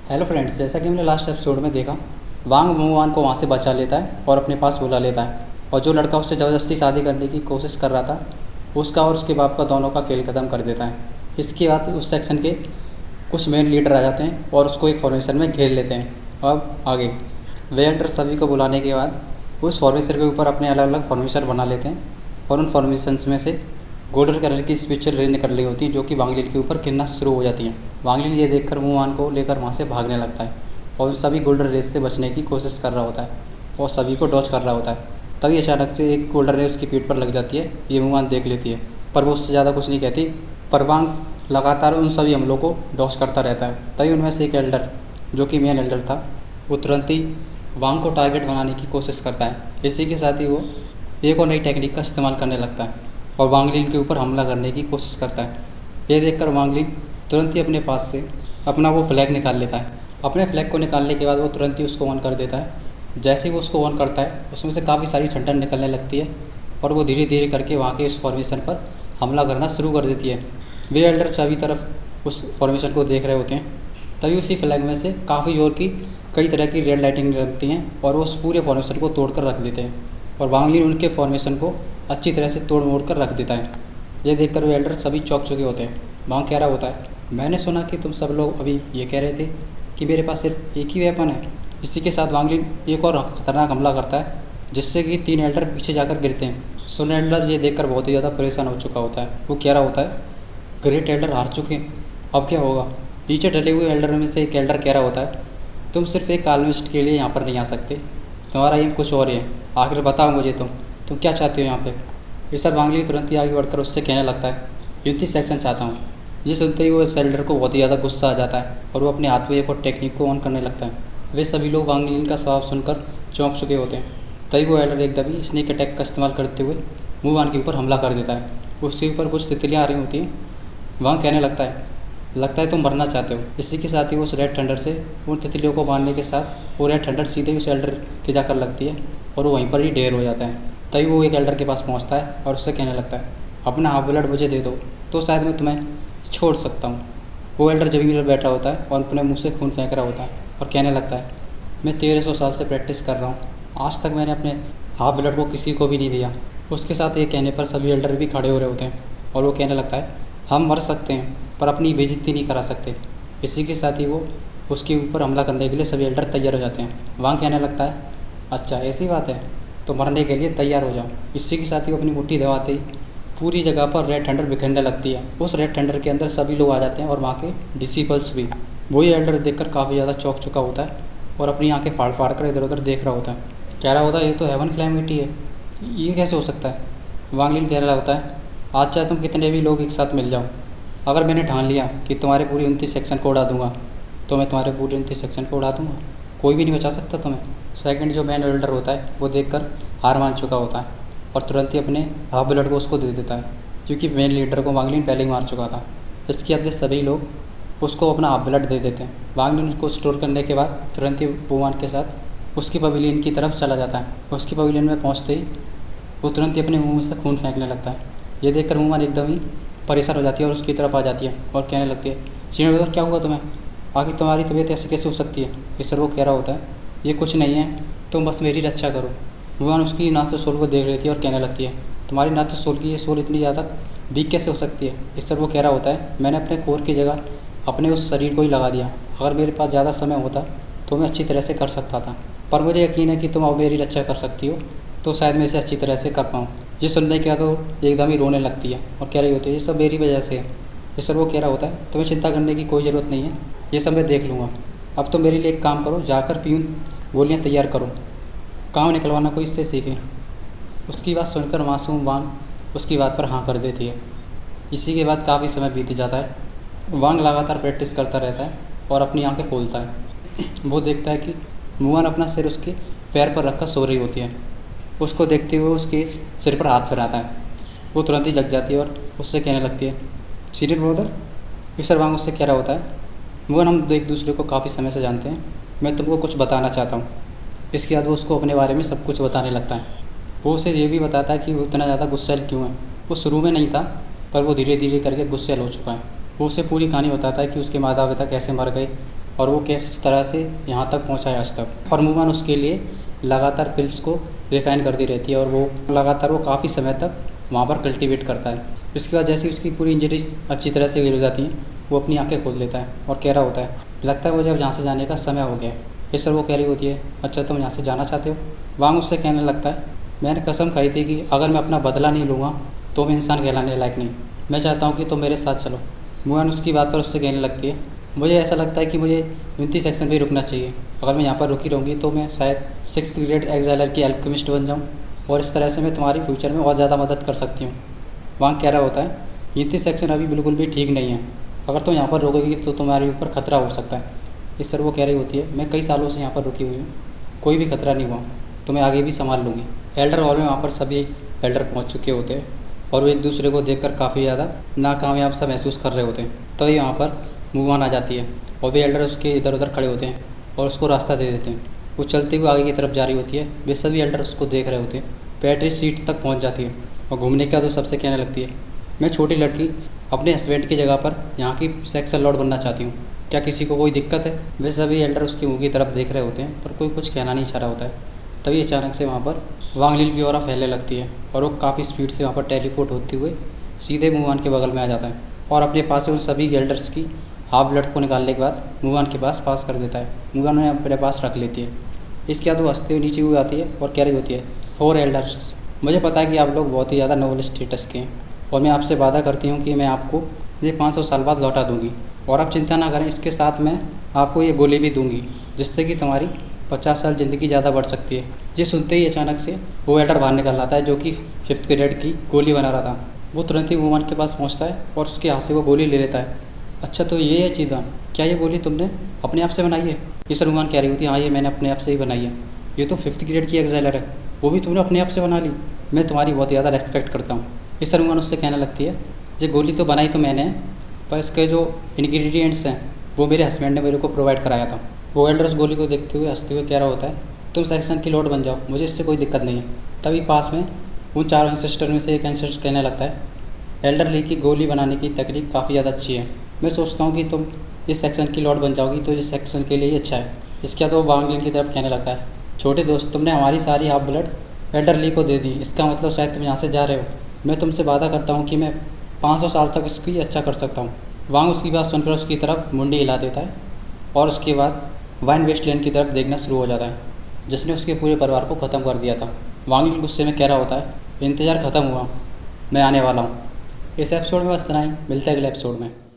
Hello friends, जैसा कि हमने लास्ट एपिसोड में देखा, वांग मुआन को वहाँ से बचा लेता है और अपने पास बुला लेता है। और जो लड़का उससे ज़बरदस्ती शादी करने की कोशिश कर रहा था, उसका और उसके बाप का दोनों का खेल ख़त्म कर देता है। इसके बाद उस सेक्शन के कुछ मेन लीडर आ जाते हैं और उसको एक फॉर्मेशन में घेर लेते हैं। अब आगे वेल्डर सभी को बुलाने के बाद उस फॉर्मेशन के ऊपर अपने अलग अलग फॉर्मेशन बना लेते हैं और उन फॉर्मेशंस में से गोल्डन कलर की स्पिरिचुअल रे निकल रही होती है, जो कि वांगलिन के ऊपर गिरना शुरू हो जाती हैं। वांगलिन ये देखकर मुआन को लेकर वहाँ से भागने लगता है और सभी गोल्डन रेस से बचने की कोशिश कर रहा होता है और सभी को डॉज कर रहा होता है। तभी अचानक से एक गोल्डन रे उसकी पीठ पर लग जाती है। ये मुआन देख लेती है, पर वो उससे ज़्यादा कुछ नहीं कहती। पर वांग लगातार उन सभी हमलों को डॉज करता रहता है। तभी उनमें से एक एल्डर, जो कि मेन एल्डर था, वो तुरंत ही वांग को टारगेट बनाने की कोशिश करता है। इसी के साथ ही वो एक और नई टेक्निक का इस्तेमाल करने लगता है और वांगलिन के ऊपर हमला करने की कोशिश करता है। ये देखकर वांगलिन तुरंत ही अपने पास से अपना वो फ्लैग निकाल लेता है। अपने फ्लैग को निकालने के बाद वो तुरंत ही उसको ऑन कर देता है। जैसे ही वो उसको ऑन करता है, उसमें से काफ़ी सारी ठंडक निकलने लगती है और वो धीरे धीरे करके वहाँ के उस फॉर्मेशन पर हमला करना शुरू कर देती है। वे एल्डर सभी तरफ उस फॉर्मेशन को देख रहे होते हैं। तभी उसी फ्लैग में से काफ़ी जोर की कई तरह की रेड लाइटिंग निकलती हैं और वो उस पूरे फॉर्मेशन को तोड़ कर रख देते हैं और वांगलिन उनके फॉर्मेशन को अच्छी तरह से तोड़ मोड़ कर रख देता है। ये देखकर वे एल्डर सभी चौंक चुके होते हैं। वांग कह रहा होता है, मैंने सुना कि तुम सब लोग अभी ये कह रहे थे कि मेरे पास सिर्फ एक ही वेपन है। इसी के साथ वांगलिन एक और खतरनाक हमला करता है, जिससे कि 3 एल्डर पीछे जाकर गिरते हैं। सुन एल्डर ये देखकर बहुत ही ज़्यादा परेशान हो चुका होता है। वो कह रहा होता है, ग्रेट एल्डर हार चुके हैं, अब क्या होगा। नीचे डले हुए एल्डर में से एक एल्डर कह रहा होता है, तुम सिर्फ एक आल्मिस्ट के लिए यहाँ पर नहीं आ सकते, तुम्हारा एम कुछ और है। आखिर बताओ मुझे, तुम क्या चाहते हो यहाँ पे। ये सब वांगलिन तुरंत ही आगे बढ़कर उससे कहने लगता है, युद्धि सेक्शन चाहता हूँ। ये सुनते ही वो एल्डर को बहुत ही ज़्यादा गुस्सा आ जाता है और वो अपने हाथ में एक और टेक्निक को ऑन करने लगता है। वे सभी लोग वांगलिन का स्वभाव सुनकर चौंक चुके होते हैं। तभी वो एल्डर एकदम ही स्नेक अटैक का इस्तेमाल करते हुए मुआन के ऊपर हमला कर देता है। उसके ऊपर कुछ तितलियाँ आ रही होती हैं। वहाँ कहने लगता है तुम मरना चाहते हो। इसी के साथ ही उस रेड थंडर से उन तितलियों को मारने के साथ वो रेड थंडर सीधे उस एल्डर के जाकर लगती है और वो वहीं पर ही ढेर हो जाता है। तभी वो एक एल्डर के पास पहुंचता है और उससे कहने लगता है, अपना हाफ ब्लड मुझे दे दो तो शायद मैं तुम्हें छोड़ सकता हूँ। वो एल्डर जमीन पर बैठा होता है और अपने मुँह से खून फेंक रहा होता है और कहने लगता है, मैं 1300 साल से प्रैक्टिस कर रहा हूँ, आज तक मैंने अपने हाफ ब्लड को किसी को भी नहीं दिया। उसके साथ ये कहने पर सभी एल्डर भी खड़े हो रहे होते हैं और वो कहने लगता है, हम मर सकते हैं पर अपनी बेइज्जती नहीं करा सकते। इसी के साथ ही वो उसके ऊपर हमला करने के लिए सभी एल्डर तैयार हो जाते हैं। वहाँ कहने लगता है, अच्छा ऐसी बात है तो मरने के लिए तैयार हो जाओ। इसी के साथ ही वो अपनी मुट्ठी दबाते ही पूरी जगह पर रेड थंडर बिखरने लगती है। उस रेड थंडर के अंदर सभी लोग आ जाते हैं और वहाँ के डिसिपल्स भी। वही एल्डर देखकर काफ़ी ज़्यादा चौंक चुका होता है और अपनी आंखें फाड़ फाड़ कर इधर उधर देख रहा होता है। कह रहा होता है, ये तो हेवन क्लैमिटी है, ये कैसे हो सकता है। वांगलिन कह रहा होता है, आज चाहे तुम कितने भी लोग एक साथ मिल जाओ, अगर मैंने ठान लिया कि तुम्हारे पूरी 29 सेक्शन को उड़ा दूंगा तो मैं तुम्हारे पूरे 29 सेक्शन को उड़ा दूंगा, कोई भी नहीं बचा सकता तुम्हें। सेकंड जो मैन एल्डर होता है वो देखकर हार मान चुका होता है और तुरंत ही अपने हाफ ब्लड को उसको दे देता है, क्योंकि मेन लीडर को वांगलिन पहले ही मार चुका था। इसके बाद वे सभी लोग उसको अपना हाफ ब्लड दे देते हैं। वांगलिन उसको स्टोर करने के बाद तुरंत ही बुमान के साथ उसकी पवेलियन की तरफ चला जाता है। उसकी पवेलियन में पहुँचते ही वो तुरंत ही अपने मुँह से खून फेंकने लगता है। ये देखकर बुमान एकदम ही परेशान हो जाती है और उसकी तरफ आ जाती है और कहने लगती है, सीनियर ब्रदर क्या हुआ तुम्हें, आखिर तुम्हारी तबीयत ऐसे कैसे हो सकती है। इस सर वो कह रहा होता है, ये कुछ नहीं है, तुम बस मेरी रक्षा करो। भगवान उसकी नाथ सोल को देख लेती है और कहने लगती है, तुम्हारी नाथ सोल की ये सोल इतनी ज़्यादा वीक कैसे हो सकती है। इस सर वो कह रहा होता है, मैंने अपने कोर की जगह अपने उस शरीर को ही लगा दिया, अगर मेरे पास ज़्यादा समय होता तो मैं अच्छी तरह से कर सकता था, पर मुझे यकीन है कि तुम अब मेरी रक्षा कर सकती हो तो शायद मैं इसे अच्छी तरह से कर पाऊँ। ये सुनने के बाद वो एकदम ही रोने लगती है और कह रही होती है, ये सब मेरी वजह से है। ये सर वो कह रहा होता है, तुम्हें चिंता करने की कोई ज़रूरत नहीं है, ये सब मैं देख लूँगा। अब तो मेरे लिए एक काम करो, जाकर प्यून गोलियाँ तैयार करो, काम निकलवाना कोई इससे सीखे। उसकी बात सुनकर मासूम वांग उसकी बात पर हाँ कर देती है। इसी के बाद काफ़ी समय बीत जाता है। वांग लगातार प्रैक्टिस करता रहता है और अपनी आंखें खोलता है। वो देखता है कि मुआन अपना सिर उसके पैर पर रखकर सो रही होती है। उसको देखते हुए उसके सिर पर हाथ फिराता है। वो तुरंत ही जग जाती है और उससे कहने लगती है, सीनियर ब्रदर। मिस्टर वांग उससे कह रहा होता है, मुआन हम एक दूसरे को काफ़ी समय से जानते हैं, मैं तुमको कुछ बताना चाहता हूँ। इसके बाद वो उसको अपने बारे में सब कुछ बताने लगता है। वो उसे ये भी बताता है कि वो इतना ज़्यादा गुस्सैल क्यों है। वो शुरू में नहीं था, पर वो धीरे धीरे करके गुस्सैल हो चुका है। वो उसे पूरी कहानी बताता है कि उसके माता पिता कैसे मर गए और वो किस तरह से यहाँ तक पहुँचा है आज तक। और मूव ऑन उसके लिए लगातार पिल्स को रिफ़ाइन करती रहती है और वो लगातार वो काफ़ी समय तक वहाँ पर कल्टीवेट करता है। इसके बाद जैसे उसकी पूरी इंजरीज अच्छी तरह से हील हो जाती हैं, वो अपनी आंखें खोल लेता है और कह रहा होता है, लगता है मुझे अब यहाँ से जाने का समय हो गया है। इस पर वो कह रही होती है, अच्छा तुम यहाँ से जाना चाहते हो। वांग उससे कहने लगता है, मैंने कसम खाई थी कि अगर मैं अपना बदला नहीं लूँगा तो मैं इंसान कहलाने लायक नहीं। मैं चाहता हूँ कि तुम मेरे साथ चलो। मुआन उसकी बात पर उससे कहने लगती है, मुझे ऐसा लगता है कि मुझे यूनिटी सेक्शन पे रुकना चाहिए। अगर मैं यहाँ पर रुकी रहूँगी तो मैं शायद 6th ग्रेड एग्जाइलर की अल्केमिस्ट बन जाऊँ और इस तरह से मैं तुम्हारी फ्यूचर में और ज़्यादा मदद कर सकती हूँ। वांग कह रहा होता है, यूनिटी सेक्शन अभी बिल्कुल भी ठीक नहीं है, अगर तुम यहाँ पर रुकोगी तो तुम्हारे ऊपर खतरा हो सकता है। इस पर वो कह रही होती है, मैं कई सालों से यहाँ पर रुकी हुई हूँ, कोई भी खतरा नहीं हुआ, तुम्हें आगे भी संभाल लूँगी। एल्डर हॉल में वहाँ पर सभी एल्डर पहुँच चुके होते हैं और वो एक दूसरे को देखकर काफ़ी ज़्यादा नाकामयाब सा महसूस कर रहे होते हैं। तभी वहाँ पर मूव ऑन आ जाती है और भी एल्डर उसके इधर उधर खड़े होते हैं और उसको रास्ता दे देते हैं। वो चलते हुए आगे की तरफ जा रही होती है, वे सभी एल्डर उसको देख रहे होते हैं। पैट्री सीट तक पहुँच जाती है और घूमने का तो सबसे कहने लगती है, मैं छोटी लड़की अपने हस्बैंड की जगह पर यहाँ की सेक्शन लॉर्ड बनना चाहती हूँ, क्या किसी को कोई दिक्कत है। वे सभी एल्डर उसके मुँह की तरफ देख रहे होते हैं पर कोई कुछ कहना नहीं चाह रहा होता है। तभी अचानक से वहाँ पर वांग लील की ऑरा फैलने लगती है और वो काफ़ी स्पीड से वहाँ पर टेलीपोर्ट होते हुए सीधे मूव ऑन के बगल में आ जाता है और अपने पास से उन सभी एल्डर्स की हाफ ब्लड को निकालने के बाद मूव ऑन के पास कर देता है। मूव ऑन उन्हें अपने पास रख लेती है। इसके बाद वो हंसते हुए नीचे हुई आती है और कह रही होती है, 4 एल्डर्स, मुझे पता है कि आप लोग बहुत ही ज़्यादा नोबल स्टेटस के हैं और मैं आपसे वादा करती हूँ कि मैं आपको ये 500 साल बाद लौटा दूँगी और आप चिंता ना करें, इसके साथ मैं आपको ये गोली भी दूँगी जिससे कि तुम्हारी 50 साल ज़िंदगी ज़्यादा बढ़ सकती है। ये सुनते ही अचानक से वो एल्डर बाहर निकल आता है जो कि 5th ग्रेड की गोली बना रहा था। वो तुरंत ही वूमन के पास पहुंचता है और उसके हाथ से वो गोली ले लेता है। अच्छा तो ये है चीज़ान, क्या ये गोली तुमने अपने आप से बनाई है। ये सर वूमन कह रही होती है, हाँ ये मैंने अपने आप से ही बनाई है। ये तो 5th ग्रेड की एग्जाइलर है, वो भी तुमने अपने आप से बना ली, मैं तुम्हारी बहुत ज़्यादा रेस्पेक्ट करता हूँ। ये सर वूमन उससे कहने लगती है, ये गोली तो बनाई तो मैंने, पर इसके जो इंग्रेडिएंट्स हैं वो मेरे हस्बैंड ने मेरे को प्रोवाइड कराया था। वो एल्डर उस गोली को देखते हुए हंसते हुए कह रहा होता है, तुम सेक्शन की लॉर्ड बन जाओ, मुझे इससे कोई दिक्कत नहीं है। तभी पास में उन 4 एंसेस्टर में से एक एंसेस्टर कहने लगता है, एल्डर ली की गोली बनाने की तकनीक काफ़ी ज़्यादा अच्छी है, मैं सोचता हूँ कि तुम इस सेक्शन की लॉर्ड बन जाओगी तो इस सेक्शन के लिए ही अच्छा है। इसके बाद वो वांग लीन की तरफ कहने लगता है, छोटे दोस्त तुमने हमारी सारी हाफ ब्लड एल्डर ली को दे दी, इसका मतलब शायद तुम यहाँ से जा रहे हो। मैं तुमसे वादा करता हूँ कि मैं 500 साल तक इसकी अच्छा कर सकता हूँ। वांग उसकी बात सुनकर उसकी तरफ मुंडी हिला देता है और उसके बाद वाइन वेस्टलैंड की तरफ देखना शुरू हो जाता है, जिसने उसके पूरे परिवार को ख़त्म कर दिया था। वांग लीन गुस्से में कह रहा होता है, इंतज़ार ख़त्म हुआ, मैं आने वाला हूँ। इस एपिसोड में बस इतना ही, मिलते हैं अगले एपिसोड में।